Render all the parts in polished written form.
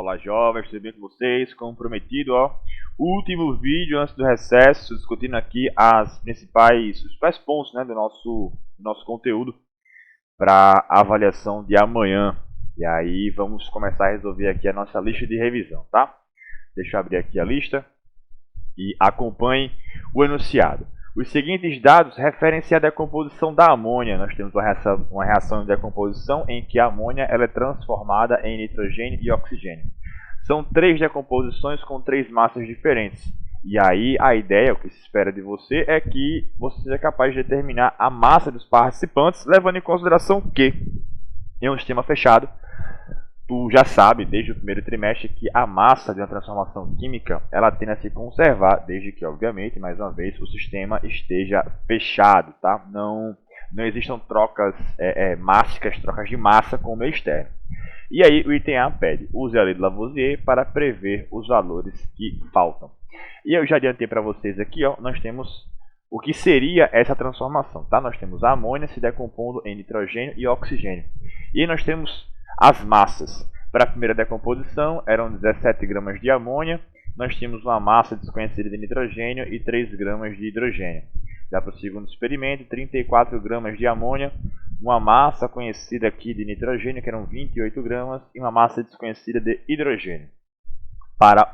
Olá jovens, tudo bem com vocês? Como prometido, último vídeo antes do recesso, discutindo aqui os principais pontos, né, do nosso conteúdo para avaliação de amanhã. E aí vamos começar a resolver aqui a nossa lista de revisão, tá? Deixa eu abrir aqui a lista e acompanhe o enunciado. Os seguintes dados referem-se à decomposição da amônia. Nós temos uma reação de decomposição em que a amônia ela é transformada em nitrogênio e oxigênio. São 3 decomposições com 3 massas diferentes. E aí a ideia, o que se espera de você, é que você seja capaz de determinar a massa dos participantes, levando em consideração que, em um sistema fechado, tu já sabe, desde o primeiro trimestre, que a massa de uma transformação química ela tende a se conservar, desde que, obviamente, mais uma vez, o sistema esteja fechado, tá? Não existam trocas mássicas, trocas de massa com o meio externo. E aí o item A pede, use a lei de Lavoisier para prever os valores que faltam. E eu já adiantei para vocês aqui, nós temos o que seria essa transformação, tá? Nós temos a amônia se decompondo em nitrogênio e oxigênio. E aí nós temos as massas. Para a primeira decomposição eram 17 gramas de amônia, nós tínhamos uma massa desconhecida de nitrogênio e 3 gramas de hidrogênio. Já para o segundo experimento, 34 gramas de amônia, uma massa conhecida aqui de nitrogênio, que eram 28 gramas, e uma massa desconhecida de hidrogênio. Para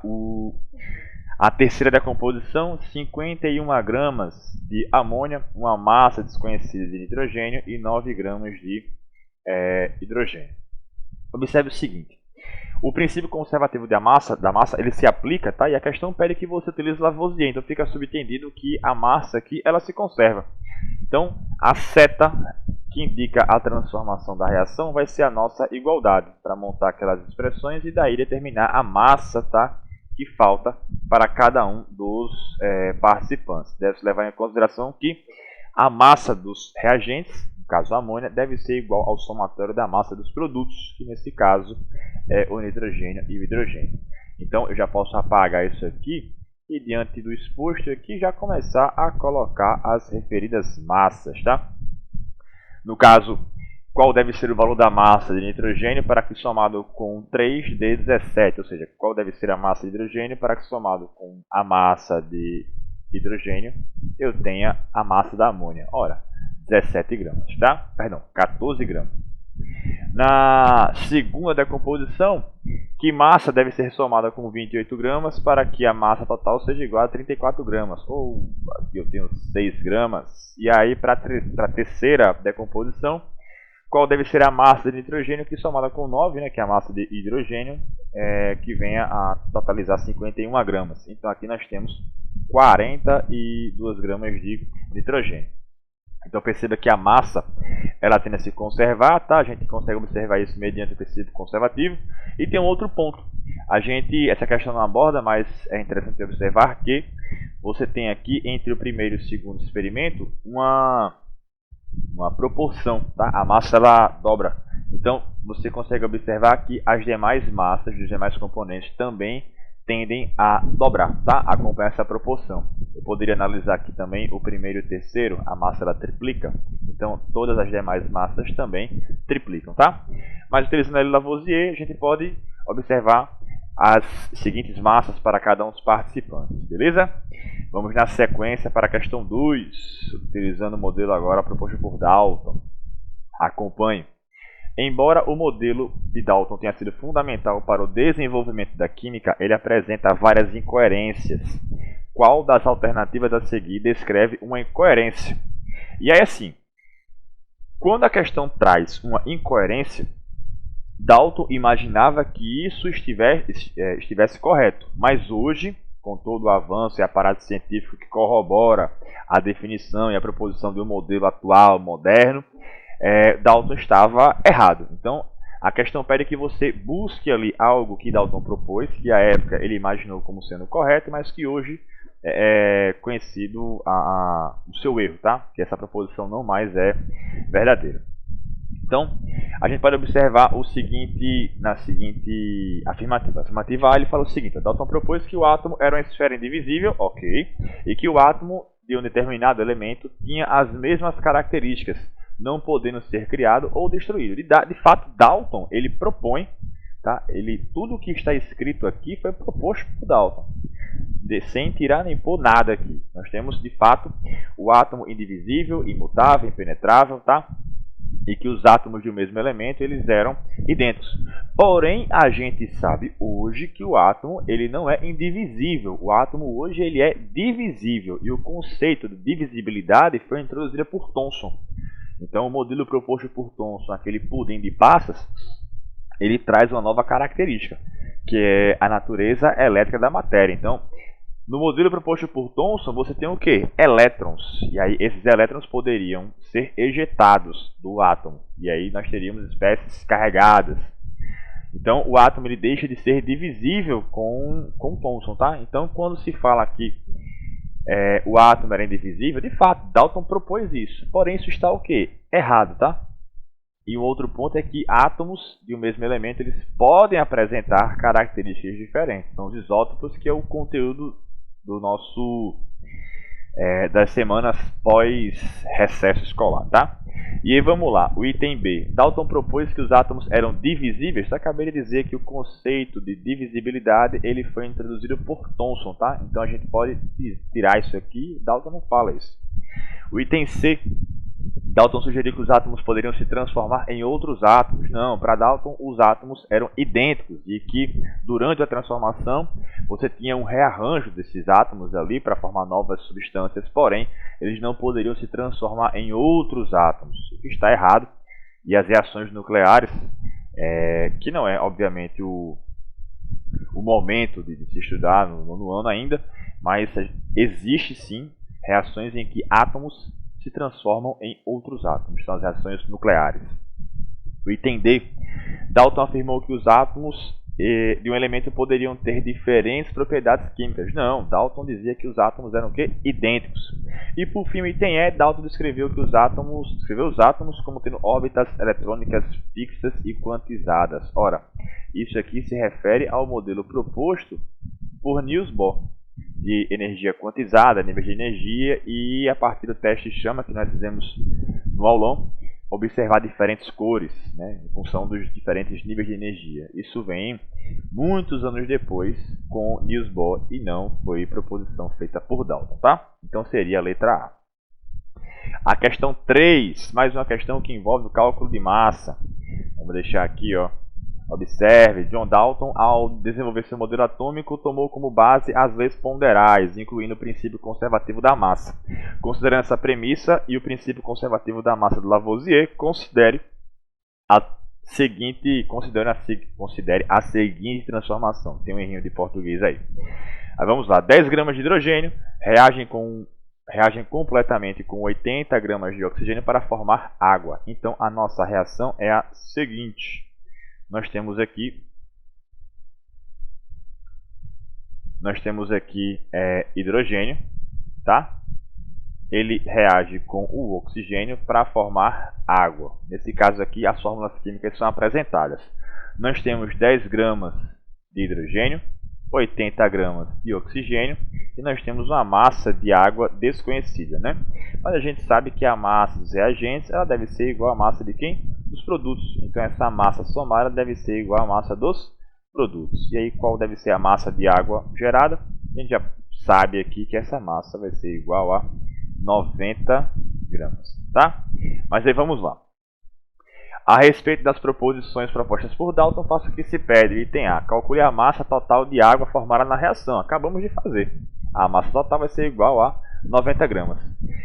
a terceira decomposição, 51 gramas de amônia, uma massa desconhecida de nitrogênio e 9 gramas de hidrogênio. Observe o seguinte, o princípio conservativo da massa ele se aplica, tá? E a questão pede que você utilize Lavoisier, então fica subentendido que a massa aqui ela se conserva. Então a seta que indica a transformação da reação vai ser a nossa igualdade, para montar aquelas expressões e daí determinar a massa, tá, que falta para cada um dos participantes. Deve-se levar em consideração que a massa dos reagentes, no caso a amônia, deve ser igual ao somatório da massa dos produtos, que nesse caso é o nitrogênio e o hidrogênio. Então eu já posso apagar isso aqui e diante do exposto aqui já começar a colocar as referidas massas, tá? No caso, qual deve ser o valor da massa de nitrogênio para que somado com 3 dê 17, ou seja, qual deve ser a massa de hidrogênio para que somado com a massa de hidrogênio eu tenha a massa da amônia. Ora, 17 gramas, tá? Perdão, 14 gramas. Na segunda decomposição, que massa deve ser somada com 28 gramas para que a massa total seja igual a 34 gramas? Ou aqui eu tenho 6 gramas. E aí, para a terceira decomposição, qual deve ser a massa de nitrogênio que somada com 9, né, que é a massa de hidrogênio, que venha a totalizar 51 gramas. Então aqui nós temos 42 gramas de nitrogênio. Então perceba que a massa ela tende a se conservar, tá? A gente consegue observar isso mediante o princípio conservativo. E tem um outro ponto. Essa questão não aborda, mas é interessante observar que você tem aqui entre o primeiro e o segundo experimento uma proporção, tá? A massa ela dobra. Então você consegue observar que as demais massas dos demais componentes também tendem a dobrar, tá? Acompanhar essa proporção. Eu poderia analisar aqui também o primeiro e o terceiro, a massa ela triplica, então todas as demais massas também triplicam, tá? Mas utilizando a lei de Lavoisier, a gente pode observar as seguintes massas para cada um dos participantes, beleza? Vamos na sequência para a questão 2, utilizando o modelo agora proposto por Dalton. Acompanhe. Embora o modelo de Dalton tenha sido fundamental para o desenvolvimento da química, ele apresenta várias incoerências. Qual das alternativas a seguir descreve uma incoerência? E aí assim, quando a questão traz uma incoerência, Dalton imaginava que isso estivesse correto, mas hoje, com todo o avanço e aparato científico que corrobora a definição e a proposição de um modelo atual, moderno, Dalton estava errado. Então a questão pede que você busque ali algo que Dalton propôs, que à época ele imaginou como sendo correto, mas que hoje é conhecido o seu erro, tá? Que essa proposição não mais é verdadeira. Então a gente pode observar o seguinte na seguinte afirmativa. A afirmativa A ele fala o seguinte: Dalton propôs que o átomo era uma esfera indivisível, ok, e que o átomo de um determinado elemento tinha as mesmas características, não podendo ser criado ou destruído. De fato, Dalton ele propõe tá? Tudo que está escrito aqui foi proposto por Dalton, sem tirar nem pôr nada aqui. Nós temos, de fato, o átomo indivisível, imutável, impenetrável, tá? E que os átomos de um mesmo elemento eles eram idênticos. Porém, a gente sabe hoje que o átomo ele não é indivisível. O átomo hoje ele é divisível. E o conceito de divisibilidade foi introduzido por Thomson. Então, o modelo proposto por Thomson, aquele pudim de passas, ele traz uma nova característica, que é a natureza elétrica da matéria. Então, no modelo proposto por Thomson, você tem o quê? Elétrons. E aí, esses elétrons poderiam ser ejetados do átomo. E aí, nós teríamos espécies carregadas. Então, o átomo ele deixa de ser divisível com Thomson, tá? Então, quando se fala aqui o átomo era indivisível, de fato, Dalton propôs isso. Porém, isso está o quê? Errado, tá? E um outro ponto é que átomos de um mesmo elemento eles podem apresentar características diferentes. São os isótopos, que é o conteúdo do nosso das semanas pós-recesso escolar, tá? E aí vamos lá, o item B. Dalton propôs que os átomos eram divisíveis. Eu acabei de dizer que o conceito de divisibilidade ele foi introduzido por Thomson, tá? Então a gente pode tirar isso aqui, Dalton não fala isso. O item C. Dalton sugeriu que os átomos poderiam se transformar em outros átomos. Não, para Dalton os átomos eram idênticos e que durante a transformação você tinha um rearranjo desses átomos ali para formar novas substâncias, porém eles não poderiam se transformar em outros átomos, o que está errado. E as reações nucleares, que não é obviamente o momento de se estudar no ano ainda, mas existe sim reações em que átomos se transformam em outros átomos, são as reações nucleares. O item D. Dalton afirmou que os átomos de um elemento poderiam ter diferentes propriedades químicas. Não, Dalton dizia que os átomos eram o quê? Idênticos. E por fim, o item E. Dalton descreveu os átomos como tendo órbitas eletrônicas fixas e quantizadas. Ora, isso aqui se refere ao modelo proposto por Niels Bohr, de energia quantizada, níveis de energia, e a partir do teste de chama que nós fizemos no aulão, observar diferentes cores, né, em função dos diferentes níveis de energia. Isso vem muitos anos depois com Niels Bohr e não foi proposição feita por Dalton, tá? Então seria a letra A. A questão 3, mais uma questão que envolve o cálculo de massa. Vamos deixar aqui, ó. Observe, John Dalton, ao desenvolver seu modelo atômico, tomou como base as leis ponderais, incluindo o princípio conservativo da massa. Considerando essa premissa e o princípio conservativo da massa de Lavoisier, considere a seguinte transformação. Tem um errinho de português aí. Vamos lá, 10 gramas de hidrogênio reagem completamente com 80 gramas de oxigênio para formar água. Então, a nossa reação é a seguinte. Nós temos aqui hidrogênio, tá? Ele reage com o oxigênio para formar água. Nesse caso aqui, as fórmulas químicas são apresentadas. Nós temos 10 gramas de hidrogênio, 80 gramas de oxigênio e nós temos uma massa de água desconhecida, né? Mas a gente sabe que a massa dos reagentes ela deve ser igual à massa de quem? Dos produtos. Então essa massa somada deve ser igual à massa dos produtos. E aí qual deve ser a massa de água gerada? A gente já sabe aqui que essa massa vai ser igual a 90 gramas, tá? Mas aí vamos lá. A respeito das proposições propostas por Dalton, faça o que se pede. Item A. Calcule a massa total de água formada na reação. Acabamos de fazer. A massa total vai ser igual a 90 gramas.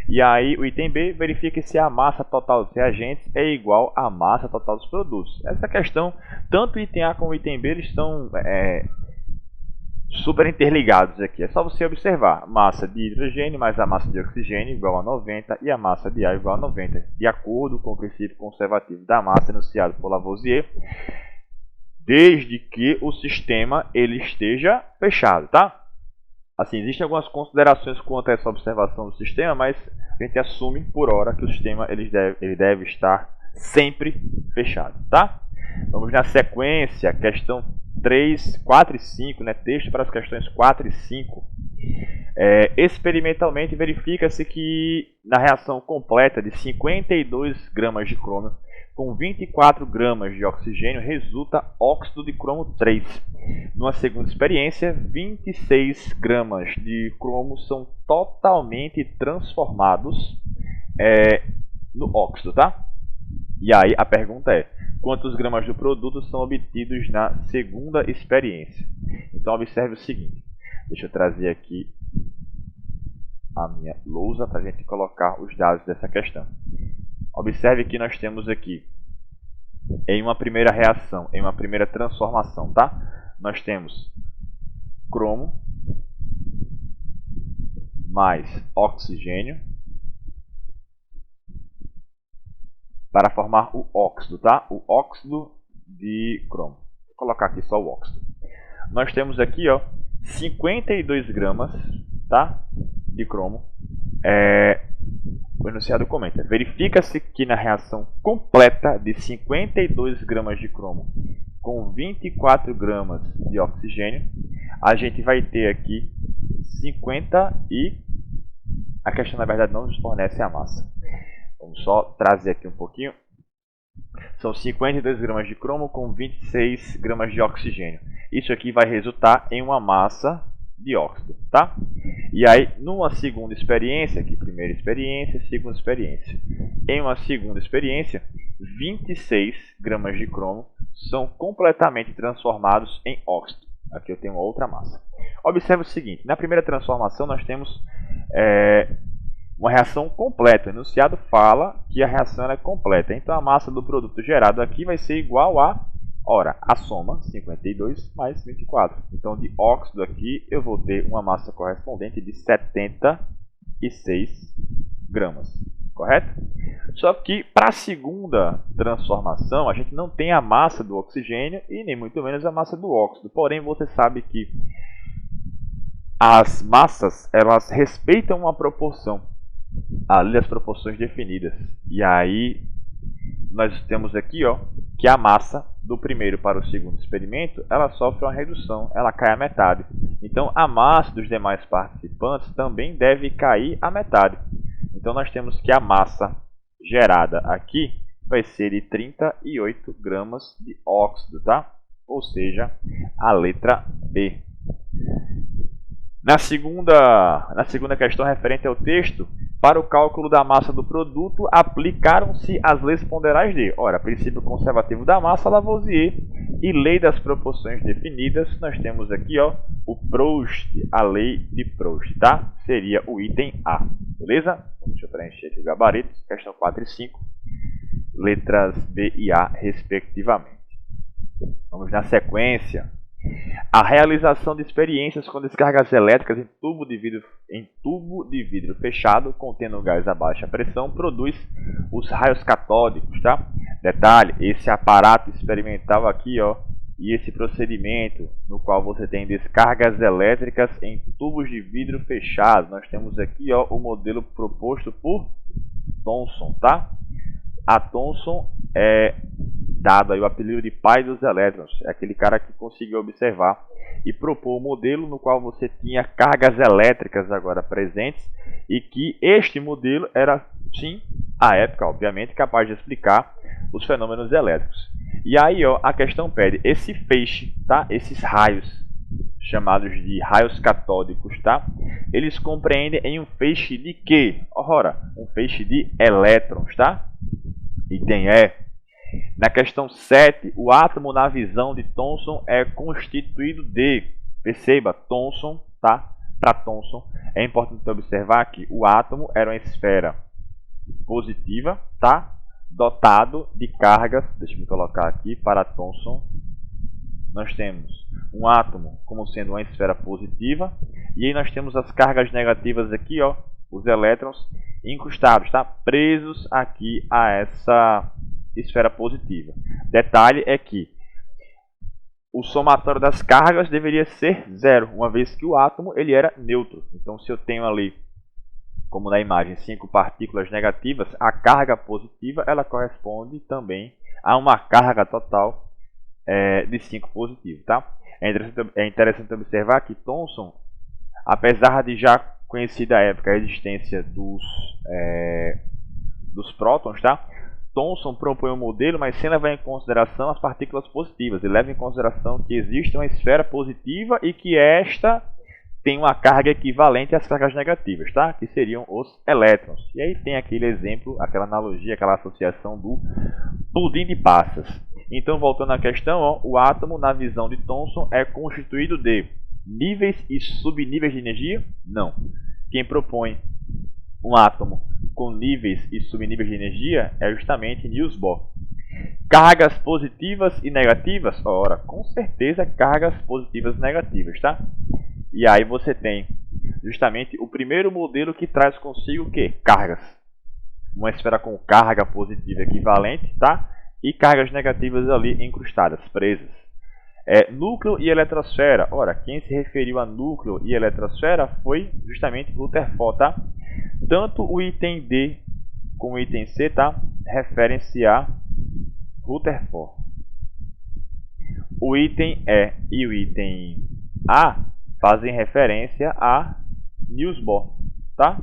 E aí o item B verifica se a massa total dos reagentes é igual à massa total dos produtos. Essa questão, tanto o item A como o item B, eles estão super interligados aqui. É só você observar. Massa de hidrogênio mais a massa de oxigênio igual a 90 e a massa de ar igual a 90. De acordo com o princípio conservativo da massa enunciado por Lavoisier, desde que o sistema ele esteja fechado, tá? Assim, existem algumas considerações quanto a essa observação do sistema, mas a gente assume por hora que o sistema ele deve estar sempre fechado, tá? Vamos na sequência, questão 3, 4 e 5, né? Texto para as questões 4 e 5. Experimentalmente verifica-se que na reação completa de 52 gramas de crômio com 24 gramas de oxigênio resulta óxido de cromo 3. Numa segunda experiência, 26 gramas de cromo são totalmente transformados no óxido, tá? E aí a pergunta é, quantos gramas do produto são obtidos na segunda experiência? Então observe o seguinte, deixa eu trazer aqui a minha lousa para a gente colocar os dados dessa questão. Observe que nós temos aqui, em uma primeira reação, em uma primeira transformação, tá? Nós temos cromo mais oxigênio para formar o óxido, tá? O óxido de cromo. Vou colocar aqui só o óxido. Nós temos aqui, ó, 52 gramas, tá? De cromo. O enunciado comenta: verifica-se que na reação completa de 52 gramas de cromo com 24 gramas de oxigênio, a gente vai ter aqui 50 e a questão na verdade não nos fornece a massa. Vamos só trazer aqui um pouquinho. São 52 gramas de cromo com 26 gramas de oxigênio. Isso aqui vai resultar em uma massa de óxido, tá? E aí, numa segunda experiência, aqui primeira experiência, segunda experiência. Em uma segunda experiência, 26 gramas de cromo são completamente transformados em óxido. Aqui eu tenho outra massa. Observe o seguinte, na primeira transformação nós temos uma reação completa. O enunciado fala que a reação é completa. Então a massa do produto gerado aqui vai ser igual a, ora, a soma 52 mais 24. Então de óxido aqui eu vou ter uma massa correspondente de 76 gramas. Correto? Só que para a segunda transformação a gente não tem a massa do oxigênio e nem muito menos a massa do óxido. Porém você sabe que as massas elas respeitam uma proporção. Ali as proporções definidas. E aí nós temos aqui, ó, que a massa do primeiro para o segundo experimento, ela sofre uma redução, ela cai à metade. Então a massa dos demais participantes também deve cair à metade. Então nós temos que a massa gerada aqui vai ser de 38 gramas de óxido, tá? Ou seja, a letra B. Na segunda questão referente ao texto, para o cálculo da massa do produto, aplicaram-se as leis ponderais de, ora, princípio conservativo da massa, Lavoisier, e lei das proporções definidas. Nós temos aqui, ó, o Proust, a lei de Proust, tá? Seria o item A, beleza? Deixa eu preencher aqui o gabarito, questão 4 e 5, letras B e A, respectivamente. Vamos na sequência. A realização de experiências com descargas elétricas em tubo de vidro fechado, contendo gás a baixa pressão, produz os raios catódicos, tá? Detalhe, esse aparato experimental aqui, ó, e esse procedimento no qual você tem descargas elétricas em tubos de vidro fechado, nós temos aqui, ó, o modelo proposto por Thomson, tá? A Thomson é dado aí o apelido de pai dos elétrons, é aquele cara que conseguiu observar e propor um modelo no qual você tinha cargas elétricas agora presentes e que este modelo era, sim, à época, obviamente, capaz de explicar os fenômenos elétricos. E aí, ó, a questão pede esse feixe, tá? Esses raios, chamados de raios catódicos, tá? Eles compreendem em um feixe de quê? Ora, um feixe de elétrons, tá? Item E. Na questão 7, o átomo na visão de Thomson é constituído de, perceba, Thomson, tá? Para Thomson, é importante observar que o átomo era uma esfera positiva, tá? Dotado de cargas, deixa eu colocar aqui, para Thomson, nós temos um átomo como sendo uma esfera positiva, e aí nós temos as cargas negativas aqui, ó, os elétrons incrustados, tá? Presos aqui a essa esfera positiva. Detalhe é que o somatório das cargas deveria ser zero, uma vez que o átomo ele era neutro. Então, se eu tenho ali, como na imagem, 5 partículas negativas, a carga positiva ela corresponde também a uma carga total de 5 positivos. Tá? É interessante observar que Thomson, apesar de já conhecida à época a existência dos prótons, tá? Thomson propõe um modelo, mas sem levar em consideração as partículas positivas. Ele leva em consideração que existe uma esfera positiva e que esta tem uma carga equivalente às cargas negativas, tá? Que seriam os elétrons. E aí tem aquele exemplo, aquela analogia, aquela associação do pudim de passas. Então, voltando à questão, ó, o átomo, na visão de Thomson, é constituído de níveis e subníveis de energia? Não. Quem propõe um átomo com níveis e subníveis de energia é justamente Niels Bohr. Cargas positivas e negativas? Ora, com certeza cargas positivas e negativas, tá? E aí você tem justamente o primeiro modelo que traz consigo o quê? Cargas. Uma esfera com carga positiva equivalente, tá? E cargas negativas ali incrustadas, presas. Núcleo e eletrosfera. Ora, quem se referiu a núcleo e eletrosfera foi justamente Rutherford, tá? Tanto o item D como o item C, tá? Referem-se a Rutherford. O item E e o item A fazem referência a Niels Bohr, tá?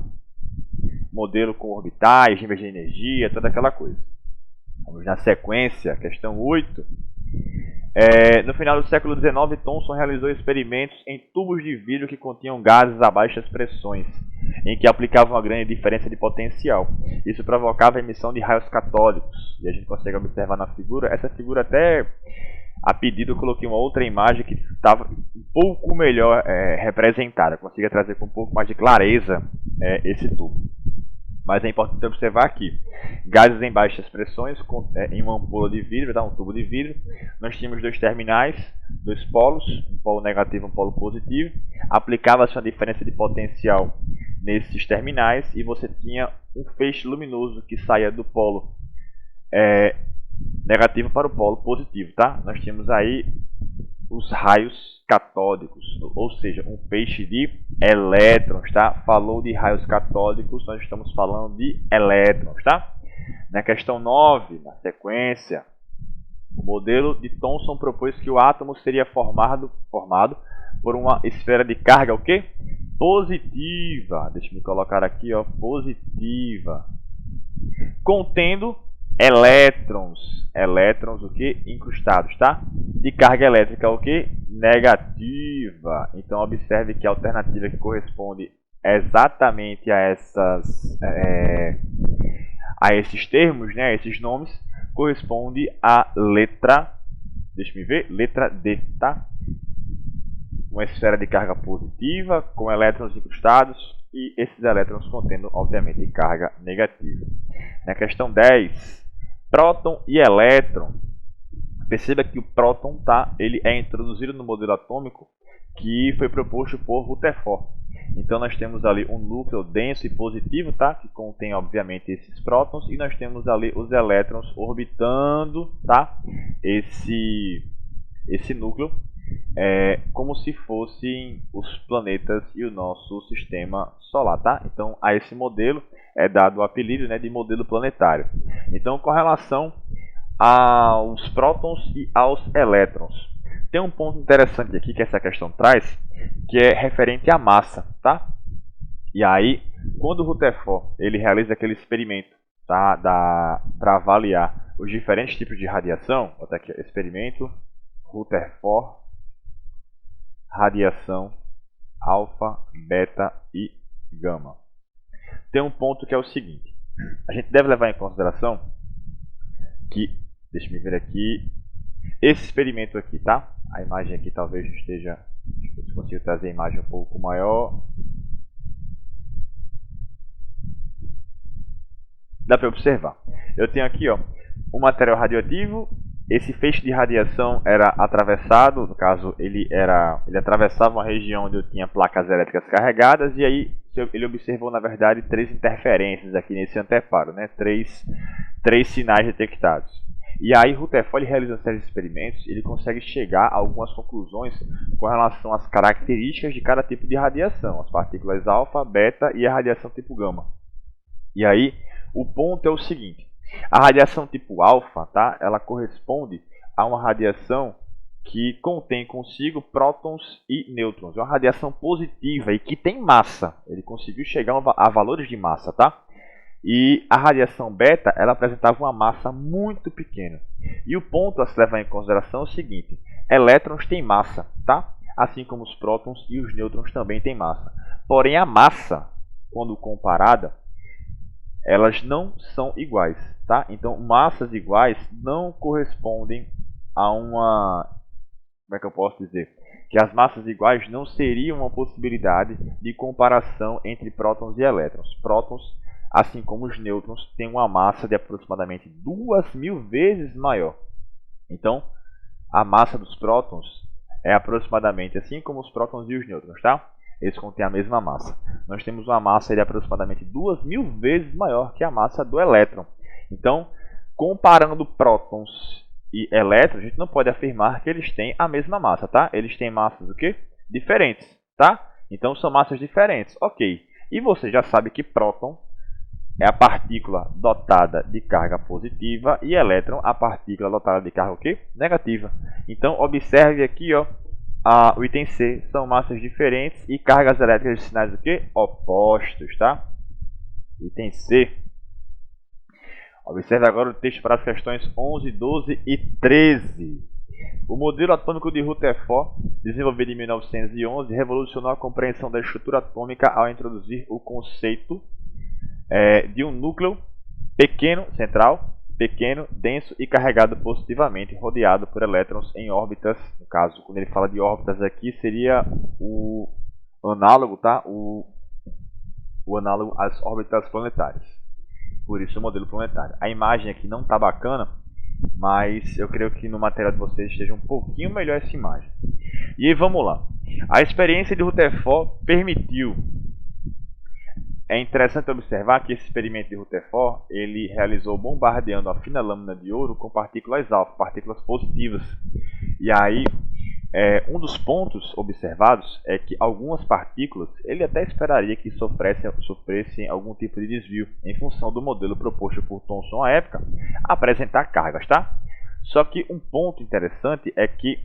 Modelo com orbitais, níveis de energia, toda aquela coisa. Vamos na sequência, questão 8. No final do século XIX, Thomson realizou experimentos em tubos de vidro que continham gases a baixas pressões, em que aplicavam uma grande diferença de potencial. Isso provocava a emissão de raios catódicos. E a gente consegue observar na figura. Essa figura até, a pedido, eu coloquei uma outra imagem que estava um pouco melhor representada. Eu conseguia trazer com um pouco mais de clareza esse tubo. Mas é importante observar aqui, gases em baixas pressões, em uma ampola de vidro, tá? Um tubo de vidro, nós tínhamos dois terminais, dois polos, um polo negativo e um polo positivo. Aplicava-se uma diferença de potencial nesses terminais e você tinha um feixe luminoso que saía do polo negativo para o polo positivo, tá? Nós tínhamos aí os raios catódicos, ou seja, um feixe de elétrons, tá? Falou de raios catódicos, nós estamos falando de elétrons, tá? Na questão 9, na sequência, o modelo de Thomson propôs que o átomo seria formado por uma esfera de carga, o quê? Positiva. Deixa eu me colocar aqui, ó, positiva. Contendo elétrons o que? Incrustados, tá? De carga elétrica, o que? Negativa. Então, observe que a alternativa que corresponde exatamente a esses termos, né? Esses nomes, corresponde à letra, deixa eu ver, letra D, tá? Uma esfera de carga positiva com elétrons incrustados e esses elétrons contendo, obviamente, carga negativa. Na questão 10, próton e elétron. Perceba que o próton, tá? Ele é introduzido no modelo atômico que foi proposto por Rutherford. Então nós temos ali um núcleo denso e positivo, tá? Que contém, obviamente, esses prótons, e nós temos ali os elétrons orbitando, tá? Esse núcleo como se fossem os planetas e o nosso sistema solar, tá? Então a esse modelo é dado o apelido, né, de modelo planetário. Então, com relação aos prótons e aos elétrons, tem um ponto interessante aqui que essa questão traz, que é referente à massa, tá? E aí, quando o Rutherford ele realiza aquele experimento, tá, para avaliar os diferentes tipos de radiação, vou botar aqui, experimento Rutherford, radiação alfa, beta e gama. Tem um ponto que é o seguinte: a gente deve levar em consideração que, deixa eu ver aqui, esse experimento aqui, tá? A imagem aqui talvez não esteja, deixa eu ver se consigo trazer a imagem um pouco maior. Dá para observar. Eu tenho aqui, ó, um material radioativo. Esse feixe de radiação era atravessado, no caso ele atravessava uma região onde eu tinha placas elétricas carregadas, e aí ele observou, na verdade, 3 interferências aqui nesse anteparo, né? Três sinais detectados. E aí Rutherford, realizando uma série de experimentos, ele consegue chegar a algumas conclusões com relação às características de cada tipo de radiação, as partículas alfa, beta e a radiação tipo gama. E aí o ponto é o seguinte: a radiação tipo alfa, tá? Ela corresponde a uma radiação que contém consigo prótons e nêutrons. É uma radiação positiva e que tem massa. Ele conseguiu chegar a valores de massa, tá? E a radiação beta, ela apresentava uma massa muito pequena. E o ponto a se levar em consideração é o seguinte: elétrons têm massa, tá? Assim como os prótons e os nêutrons também têm massa. Porém, a massa, quando comparada, elas não são iguais, tá? Então, massas iguais não correspondem a uma... Como é que eu posso dizer? Que as massas iguais não seriam uma possibilidade de comparação entre prótons e elétrons. Prótons, assim como os nêutrons, têm uma massa de aproximadamente 2000 vezes maior. Então, a massa dos prótons é aproximadamente assim como os prótons e os nêutrons, tá? Eles contêm a mesma massa. Nós temos uma massa de aproximadamente 2000 vezes maior que a massa do elétron. Então, comparando prótons e elétrons, a gente não pode afirmar que eles têm a mesma massa, tá? Eles têm massas o quê? Diferentes, tá? Então, são massas diferentes, ok. E você já sabe que próton é a partícula dotada de carga positiva e elétron a partícula dotada de carga o quê? Negativa. Então, observe aqui, ó, o item C, são massas diferentes e cargas elétricas de sinais o quê? Opostos, tá? Item C. Observe agora o texto para as questões 11, 12 e 13. O modelo atômico de Rutherford, desenvolvido em 1911, revolucionou a compreensão da estrutura atômica ao introduzir o conceito de um núcleo pequeno, central, pequeno, denso e carregado positivamente, rodeado por elétrons em órbitas. No caso, quando ele fala de órbitas aqui, seria o análogo, tá? O análogo às órbitas planetárias. Por isso o modelo planetário. A imagem aqui não está bacana, mas eu creio que no material de vocês esteja um pouquinho melhor essa imagem. E aí, vamos lá. A experiência de Rutherford permitiu... É interessante observar que esse experimento de Rutherford, ele realizou bombardeando a fina lâmina de ouro com partículas alfa, partículas positivas. E aí, um dos pontos observados é que algumas partículas, ele até esperaria que sofressem algum tipo de desvio, em função do modelo proposto por Thomson à época, apresentar cargas, tá? Só que um ponto interessante é que,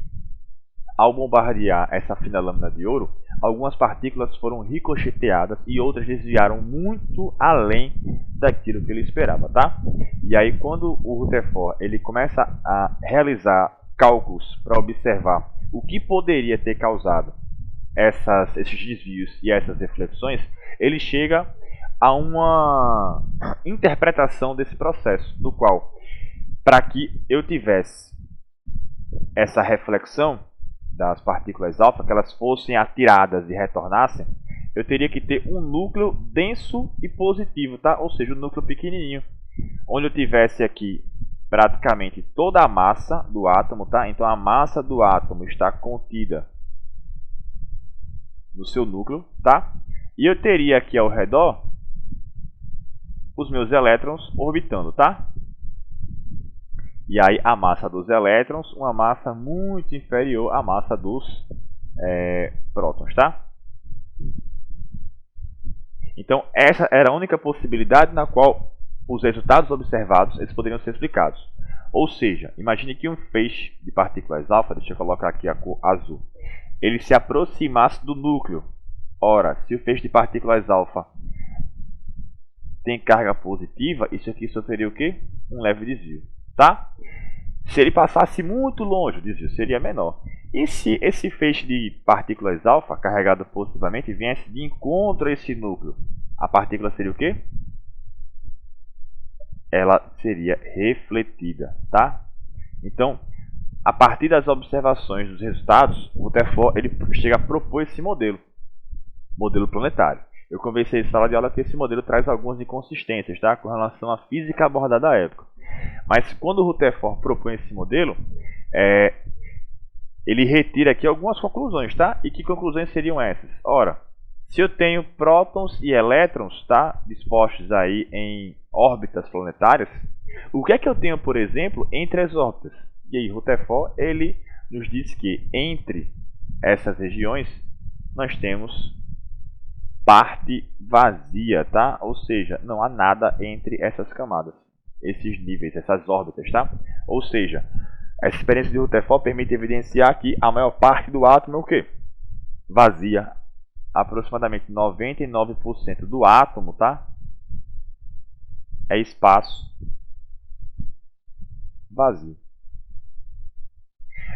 ao bombardear essa fina lâmina de ouro, algumas partículas foram ricocheteadas e outras desviaram muito além daquilo que ele esperava, tá? E aí, quando o Rutherford ele começa a realizar cálculos para observar o que poderia ter causado esses desvios e essas reflexões, ele chega a uma interpretação desse processo, do qual, para que eu tivesse essa reflexão das partículas alfa, que elas fossem atiradas e retornassem, eu teria que ter um núcleo denso e positivo, tá? Ou seja, um núcleo pequenininho, onde eu tivesse aqui praticamente toda a massa do átomo, tá? Então a massa do átomo está contida no seu núcleo, tá? E eu teria aqui ao redor os meus elétrons orbitando, tá? E aí a massa dos elétrons, uma massa muito inferior à massa dos prótons, tá? Então essa era a única possibilidade na qual os resultados observados eles poderiam ser explicados. Ou seja, imagine que um feixe de partículas alfa, deixa eu colocar aqui a cor azul, ele se aproximasse do núcleo. Ora, se o feixe de partículas alfa tem carga positiva, isso aqui sofreria o quê? Um leve desvio, tá? Se ele passasse muito longe, o desvio seria menor. E se esse feixe de partículas alfa, carregado positivamente, viesse de encontro a esse núcleo, a partícula seria o quê? Ela seria refletida, tá? Então, a partir das observações dos resultados, o Rutherford ele chega a propor esse modelo planetário. Eu conversei em sala de aula que esse modelo traz algumas inconsistências, tá? Com relação à física abordada à época. Mas quando o Rutherford propõe esse modelo, ele retira aqui algumas conclusões, tá? E que conclusões seriam essas? Ora, se eu tenho prótons e elétrons, tá, dispostos aí em órbitas planetárias, o que é que eu tenho, por exemplo, entre as órbitas? E aí Rutherford ele nos diz que entre essas regiões nós temos parte vazia, tá? Ou seja, não há nada entre essas camadas, esses níveis, essas órbitas, tá? Ou seja, a experiência de Rutherford permite evidenciar que a maior parte do átomo é o quê? Vazia. Aproximadamente 99% do átomo, tá? é espaço vazio.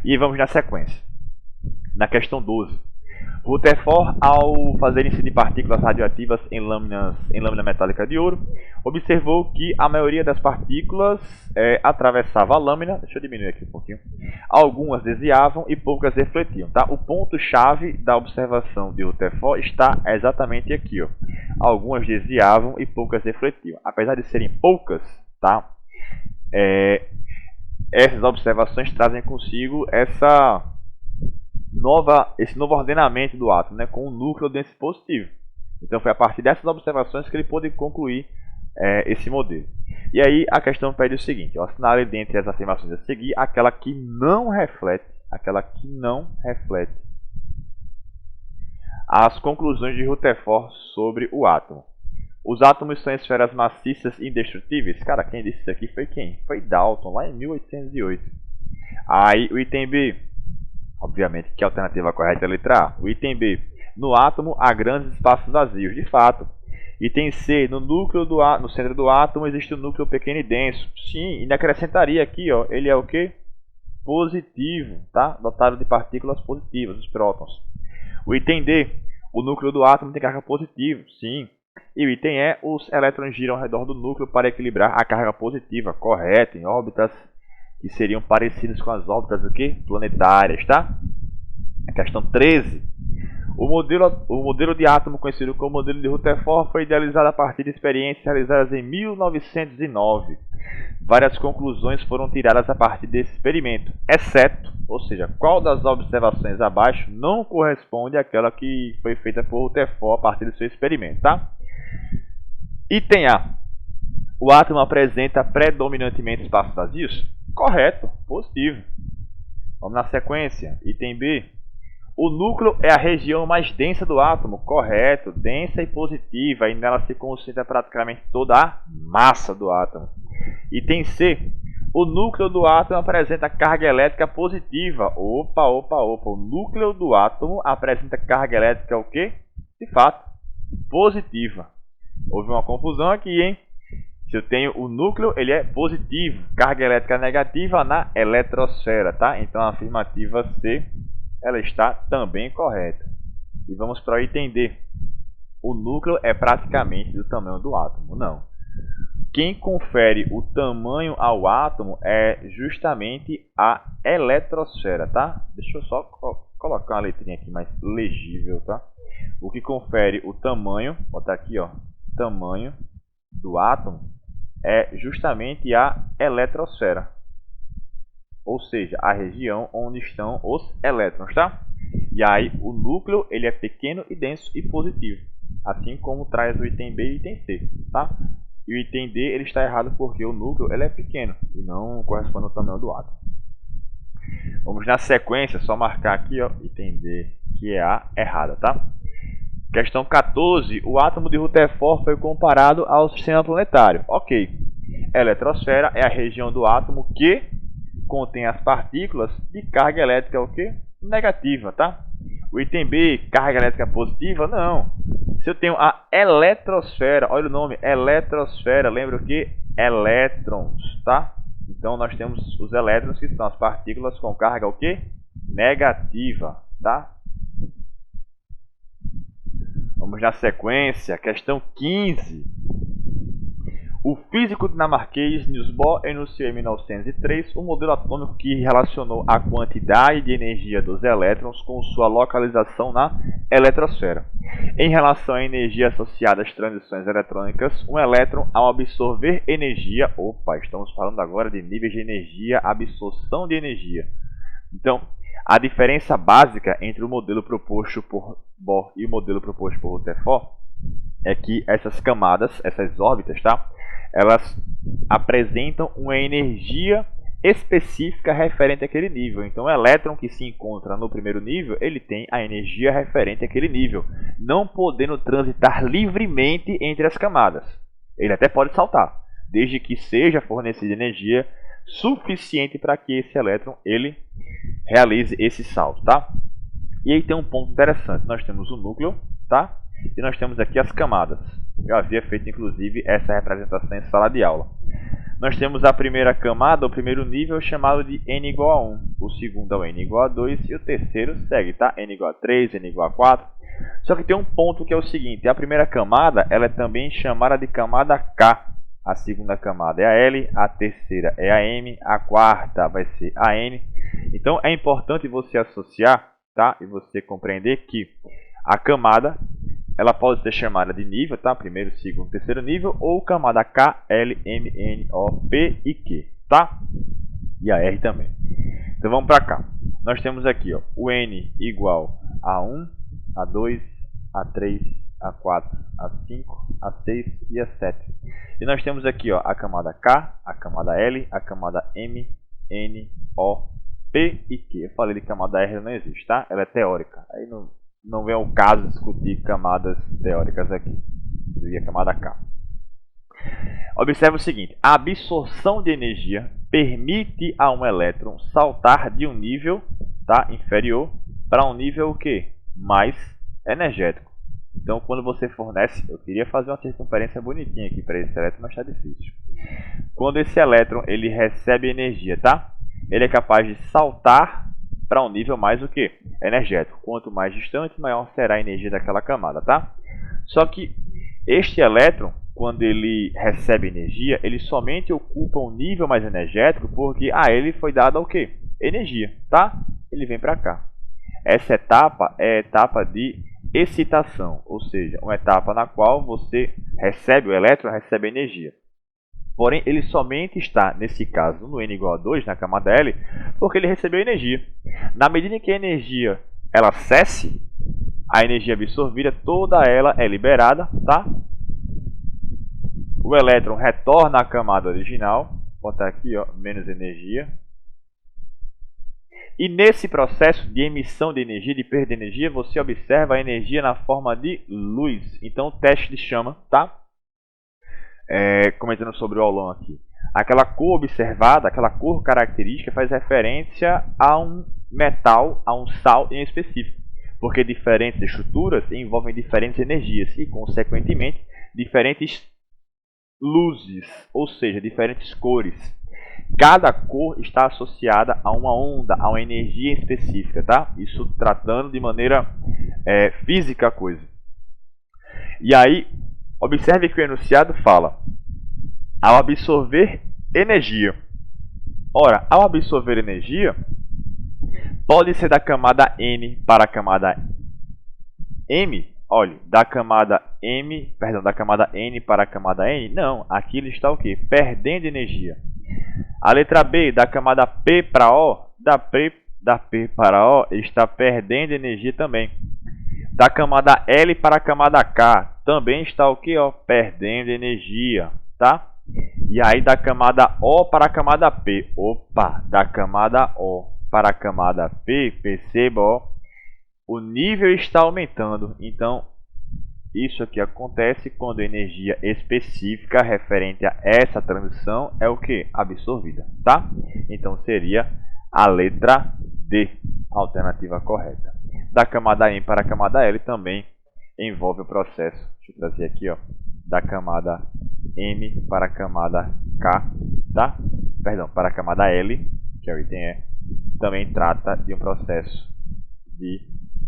E vamos na sequência. Na questão 12. Rutherford, ao fazer incidir partículas radioativas em lâmina metálica de ouro, observou que a maioria das partículas atravessava a lâmina. Deixa eu diminuir aqui um pouquinho. Algumas desviavam e poucas refletiam. Tá? O ponto-chave da observação de Rutherford está exatamente aqui. Ó. Algumas desviavam e poucas refletiam. Apesar de serem poucas, tá? Essas observações trazem consigo esse novo ordenamento do átomo, né, com um núcleo denso positivo. Então foi a partir dessas observações que ele pôde concluir esse modelo. E aí a questão pede o seguinte: assinale dentre as afirmações a seguir aquela que não reflete as conclusões de Rutherford sobre o átomo. Os átomos são esferas maciças e indestrutíveis? Cara, quem disse isso aqui foi quem? Foi Dalton, lá em 1808. Aí o item B, obviamente que a alternativa correta é a letra A. O item B, no átomo há grandes espaços vazios, de fato. Item C, no centro do átomo existe um núcleo pequeno e denso. Sim, ainda acrescentaria aqui, ó, ele é o que? Positivo, tá? Dotado de partículas positivas, os prótons. O item D, o núcleo do átomo tem carga positiva. Sim. E o item E, os elétrons giram ao redor do núcleo para equilibrar a carga positiva. Correto, em órbitas que seriam parecidas com as órbitas aqui, planetárias, tá? A questão 13. O modelo de átomo conhecido como modelo de Rutherford foi idealizado a partir de experiências realizadas em 1909. Várias conclusões foram tiradas a partir desse experimento, exceto, ou seja, qual das observações abaixo não corresponde àquela que foi feita por Rutherford a partir do seu experimento, tá? Item A. O átomo apresenta predominantemente espaços vazios? Correto, positivo. Vamos na sequência. Item B. O núcleo é a região mais densa do átomo? Correto, densa e positiva, e nela se concentra praticamente toda a massa do átomo. Item C. O núcleo do átomo apresenta carga elétrica positiva. Opa. O núcleo do átomo apresenta carga elétrica o quê? De fato, positiva. Houve uma confusão aqui, hein? Se eu tenho o núcleo, ele é positivo. Carga elétrica negativa na eletrosfera, tá? Então a afirmativa C, ela está também correta. E vamos para o item D. O núcleo é praticamente do tamanho do átomo. Não. Quem confere o tamanho ao átomo é justamente a eletrosfera, tá? Deixa eu só colocar uma letrinha aqui mais legível, tá? O que confere o tamanho, vou botar aqui, ó, tamanho do átomo é justamente a eletrosfera. Ou seja, a região onde estão os elétrons, tá? E aí o núcleo, ele é pequeno e denso e positivo, assim como traz o item B e o item C, tá? E o item D, ele está errado porque o núcleo, ele é pequeno e não corresponde ao tamanho do átomo. Vamos na sequência, só marcar aqui, ó, item D, que é a errada, tá? Questão 14. O átomo de Rutherford foi comparado ao sistema planetário. Ok. A eletrosfera é a região do átomo que contém as partículas de carga elétrica o quê? Negativa, tá? O item B, carga elétrica positiva? Não. Se eu tenho a eletrosfera, olha o nome, eletrosfera, lembra o que? Elétrons, tá? Então nós temos os elétrons, que são as partículas com carga o quê? Negativa, tá? Vamos na sequência, questão 15. O físico dinamarquês Niels Bohr enunciou em 1903 um modelo atômico que relacionou a quantidade de energia dos elétrons com sua localização na eletrosfera. Em relação à energia associada às transições eletrônicas, um elétron, ao absorver energia... estamos falando agora de níveis de energia, absorção de energia. Então, a diferença básica entre o modelo proposto por Bohr e o modelo proposto por Rutherford é que essas camadas, essas órbitas, tá? Elas apresentam uma energia específica referente àquele nível. Então, o elétron que se encontra no primeiro nível, ele tem a energia referente àquele nível, não podendo transitar livremente entre as camadas. Ele até pode saltar, desde que seja fornecida energia suficiente para que esse elétron ele realize esse salto, tá? E aí tem um ponto interessante. Nós temos o núcleo, tá? E nós temos aqui as camadas. Eu havia feito inclusive essa representação em sala de aula. Nós temos a primeira camada, o primeiro nível, chamado de n igual a 1. O segundo é o n igual a 2 e o terceiro segue, tá? n igual a 3, n igual a 4. Só que tem um ponto que é o seguinte, a primeira camada ela é também chamada de camada K. A segunda camada é a L, a terceira é a M, a quarta vai ser a N. Então é importante você associar, tá? E você compreender que a camada ela pode ser chamada de nível, tá? Primeiro, segundo, terceiro nível, ou camada K, L, M, N, O, P e Q, tá? E a R também. Então vamos para cá. Nós temos aqui, ó, o N igual a 1, a 2, a 3, a 4, a 5, a 6 e a 7. E nós temos aqui, ó, a camada K, a camada L, a camada M, N, O, P e Q. Eu falei de camada R, não existe, tá? Ela é teórica. Aí não é o caso discutir camadas teóricas aqui. E a camada K. Observe o seguinte, a absorção de energia permite a um elétron saltar de um nível, tá, inferior para um nível o quê? Mais energético. Então, quando você fornece, eu queria fazer uma circunferência bonitinha aqui para esse elétron, mas está difícil. Quando esse elétron ele recebe energia, tá? Ele é capaz de saltar para um nível mais o quê? Energético. Quanto mais distante, maior será a energia daquela camada, tá? Só que este elétron, quando ele recebe energia, ele somente ocupa um nível mais energético porque a ele foi dada o quê? Energia, tá? Ele vem para cá. Essa etapa é a etapa de excitação, ou seja, uma etapa na qual você recebe, o elétron recebe energia. Porém, ele somente está, nesse caso, no n igual a 2, na camada L, porque ele recebeu energia. Na medida em que a energia ela cesse, a energia absorvida, toda ela é liberada, tá? O elétron retorna à camada original, vou botar aqui, ó, menos energia. E nesse processo de emissão de energia, de perda de energia, você observa a energia na forma de luz. Então, o teste de chama, tá? Comentando sobre o aulão aqui. Aquela cor observada, aquela cor característica faz referência a um metal, a um sal em específico. Porque diferentes estruturas envolvem diferentes energias e, consequentemente, diferentes luzes, ou seja, diferentes cores. Cada cor está associada a uma onda, a uma energia específica, tá? Isso tratando de maneira física a coisa. E aí, observe que o enunciado fala, ao absorver energia. Ora, ao absorver energia, pode ser da camada N para a camada M. Olha, da camada N para a camada N. Não, aqui ele está o quê? Perdendo energia. A letra B, da camada P para O, da P para O, está perdendo energia também. Da camada L para a camada K, também está o que? Perdendo energia, tá? E aí da camada O para a camada P, da camada O para a camada P, perceba, o nível está aumentando. Então, isso aqui acontece quando a energia específica referente a essa transição é o que? Absorvida, tá? Então, seria a letra D, a alternativa correta. Da camada M para a camada L também envolve o processo. Deixa eu trazer aqui, da camada M para a camada K, tá? Perdão, para a camada L, que é o item E, também trata de um processo de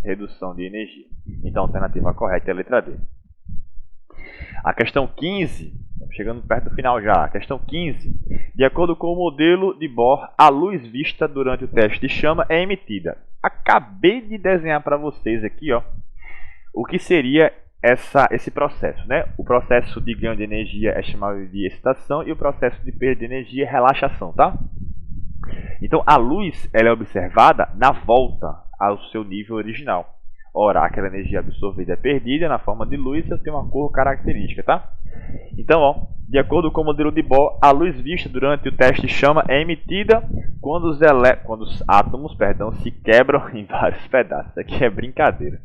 redução de energia. Então, a alternativa correta é a letra D. A questão 15, chegando perto do final já, a questão 15. De acordo com o modelo de Bohr, a luz vista durante o teste de chama é emitida. Acabei de desenhar para vocês aqui, o que seria esse processo, né? O processo de ganho de energia é chamado de excitação e o processo de perda de energia é relaxação, tá? Então, a luz ela é observada na volta ao seu nível original. Ora, aquela energia absorvida é perdida na forma de luz e eu tenho uma cor característica, tá? Então, de acordo com o modelo de Bohr, a luz vista durante o teste de chama é emitida quando os átomos se quebram em vários pedaços. Isso aqui é brincadeira.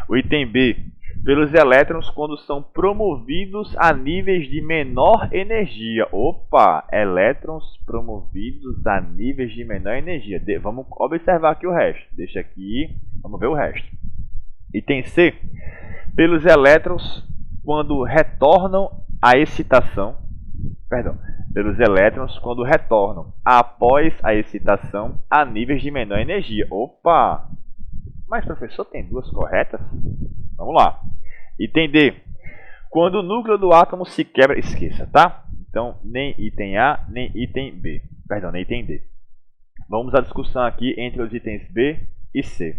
O item B, pelos elétrons quando são promovidos a níveis de menor energia. Elétrons promovidos a níveis de menor energia. Vamos observar aqui o resto. Deixa aqui, vamos ver o resto. Item C, Pelos elétrons quando retornam a excitação, pelos elétrons quando retornam após a excitação a níveis de menor energia. Opa! Mas professor, tem duas corretas? Vamos lá. Item D. Quando o núcleo do átomo se quebra, esqueça, tá? Então, nem item A, nem item B. Perdão, nem item D. Vamos à discussão aqui entre os itens B e C.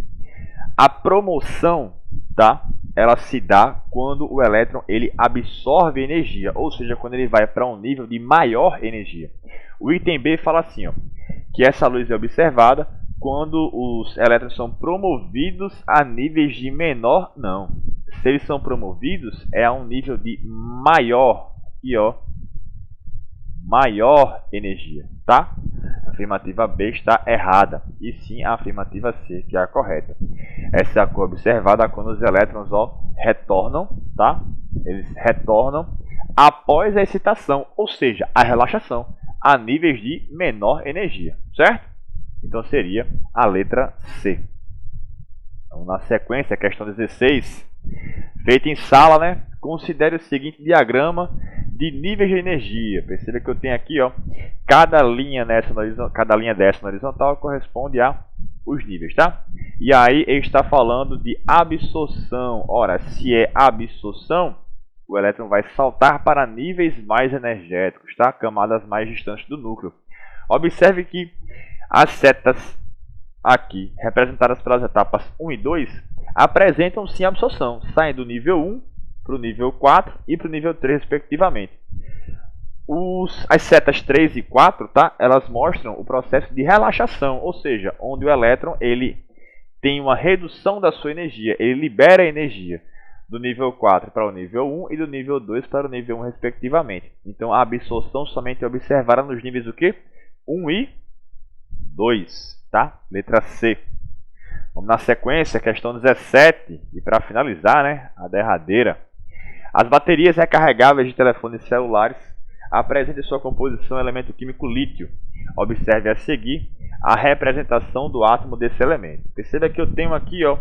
A promoção, tá? Ela se dá quando o elétron ele absorve energia, ou seja, quando ele vai para um nível de maior energia. O item B fala assim, ó, que essa luz é observada quando os elétrons são promovidos a níveis de menor, não. Se eles são promovidos, é a um nível de maior, e ó, maior energia, tá? A afirmativa B está errada, e sim a afirmativa C, que é a correta. Essa é a cor observada quando os elétrons ó, retornam, tá? Eles retornam após a excitação, ou seja, a relaxação, a níveis de menor energia, certo? Então seria a letra C. Então, na sequência, questão 16. Feita em sala, né? Considere o seguinte diagrama de níveis de energia. Perceba que eu tenho aqui, ó, cada linha dessa na horizontal corresponde a os níveis, tá? E aí ele está falando de absorção. Ora, se é absorção, o elétron vai saltar para níveis mais energéticos, tá? Camadas mais distantes do núcleo. Observe que as setas aqui, representadas pelas etapas 1 e 2, apresentam sim absorção, saem do nível 1 para o nível 4 e para o nível 3, respectivamente. As setas 3 e 4, tá? Elas mostram o processo de relaxação, ou seja, onde o elétron ele tem uma redução da sua energia, ele libera energia do nível 4 para o nível 1 e do nível 2 para o nível 1, respectivamente. Então, a absorção somente é observada nos níveis do quê? 1 e 2, tá? Letra C. Vamos na sequência, questão 17. E para finalizar, né, a derradeira. As baterias recarregáveis de telefones celulares apresentam em sua composição o elemento químico lítio. Observe a seguir a representação do átomo desse elemento. Perceba que eu tenho aqui, ó,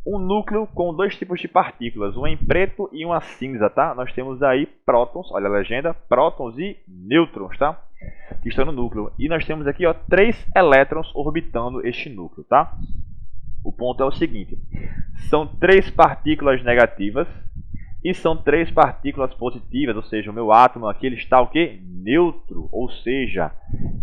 um núcleo com dois tipos de partículas, uma em preto e uma cinza, tá? Nós temos aí prótons, olha a legenda, prótons e nêutrons, tá? Que estão no núcleo. E nós temos aqui, ó, 3 elétrons orbitando este núcleo, tá? O ponto é o seguinte, são 3 partículas negativas e são 3 partículas positivas, ou seja, o meu átomo aqui ele está o quê? Neutro, ou seja,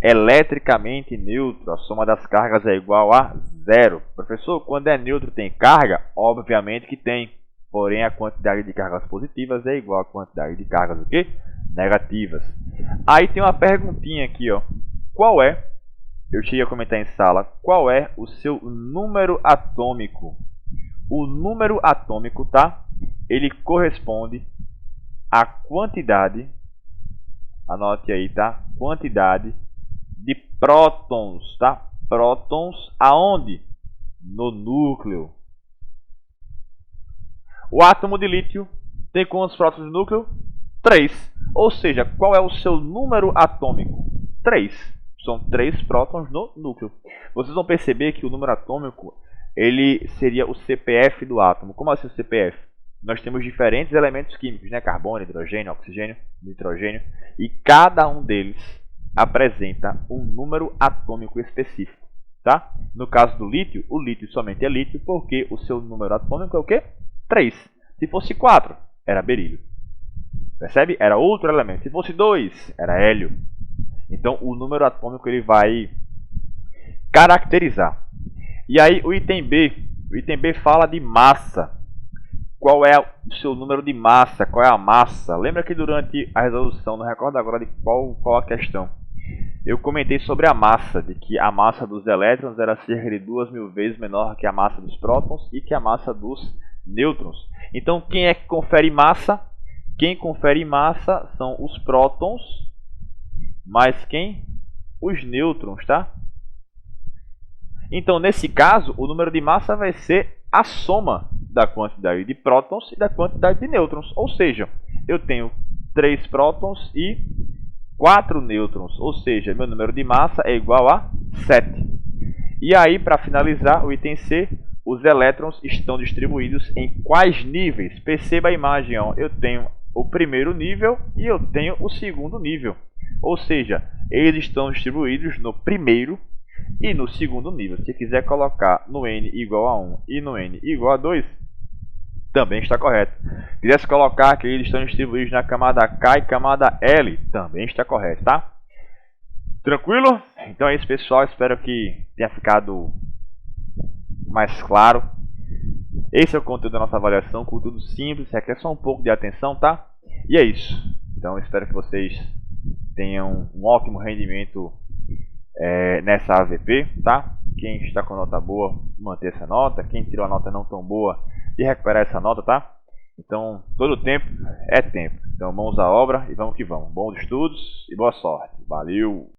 eletricamente neutro. A soma das cargas é igual a 0. Professor, quando é neutro tem carga? Obviamente que tem, porém a quantidade de cargas positivas é igual à quantidade de cargas o quê? Negativas. Aí tem uma perguntinha aqui, ó. Qual é, eu cheguei a comentar em sala, qual é o seu número atômico? O número atômico, tá? Ele corresponde à quantidade, anote aí, tá? Quantidade de prótons, tá? Prótons aonde? No núcleo. O átomo de lítio tem quantos prótons no núcleo? 3. Ou seja, qual é o seu número atômico? 3. São 3 prótons no núcleo. Vocês vão perceber que o número atômico ele seria o CPF do átomo. Como assim o CPF? Nós temos diferentes elementos químicos, né? Carbono, hidrogênio, oxigênio, nitrogênio. E cada um deles apresenta um número atômico específico. Tá? No caso do lítio, o lítio somente é lítio porque o seu número atômico é o quê? 3. Se fosse 4, era berílio. Percebe? Era outro elemento. Se fosse 2, era hélio. Então, o número atômico ele vai caracterizar. E aí, o item B fala de massa. Qual é o seu número de massa? Qual é a massa? Lembra que durante a resolução, não recordo agora de qual a questão, eu comentei sobre a massa, de que a massa dos elétrons era cerca de 2.000 vezes menor que a massa dos prótons e que a massa dos nêutrons. Então, quem é que confere massa? Quem confere massa são os prótons, mais quem? Os nêutrons, tá? Então, nesse caso, o número de massa vai ser a soma da quantidade de prótons e da quantidade de nêutrons. Ou seja, eu tenho 3 prótons e 4 nêutrons. Ou seja, meu número de massa é igual a 7. E aí, para finalizar, o item C, os elétrons estão distribuídos em quais níveis? Perceba a imagem, ó. Eu tenho o primeiro nível e eu tenho o segundo nível. Ou seja, eles estão distribuídos no primeiro e no segundo nível. Se quiser colocar no N igual a 1 e no N igual a 2, também está correto. Se quisesse colocar que eles estão distribuídos na camada K e camada L, também está correto, tá? Tranquilo? Então é isso, pessoal. Espero que tenha ficado mais claro. Esse é o conteúdo da nossa avaliação, conteúdo simples, requer só um pouco de atenção, tá? E é isso. Então espero que vocês tenham um ótimo rendimento nessa AVP, tá? Quem está com nota boa, manter essa nota. Quem tirou a nota não tão boa, de recuperar essa nota, tá? Então, todo tempo é tempo. Então, mãos à obra e vamos que vamos. Bons estudos e boa sorte. Valeu!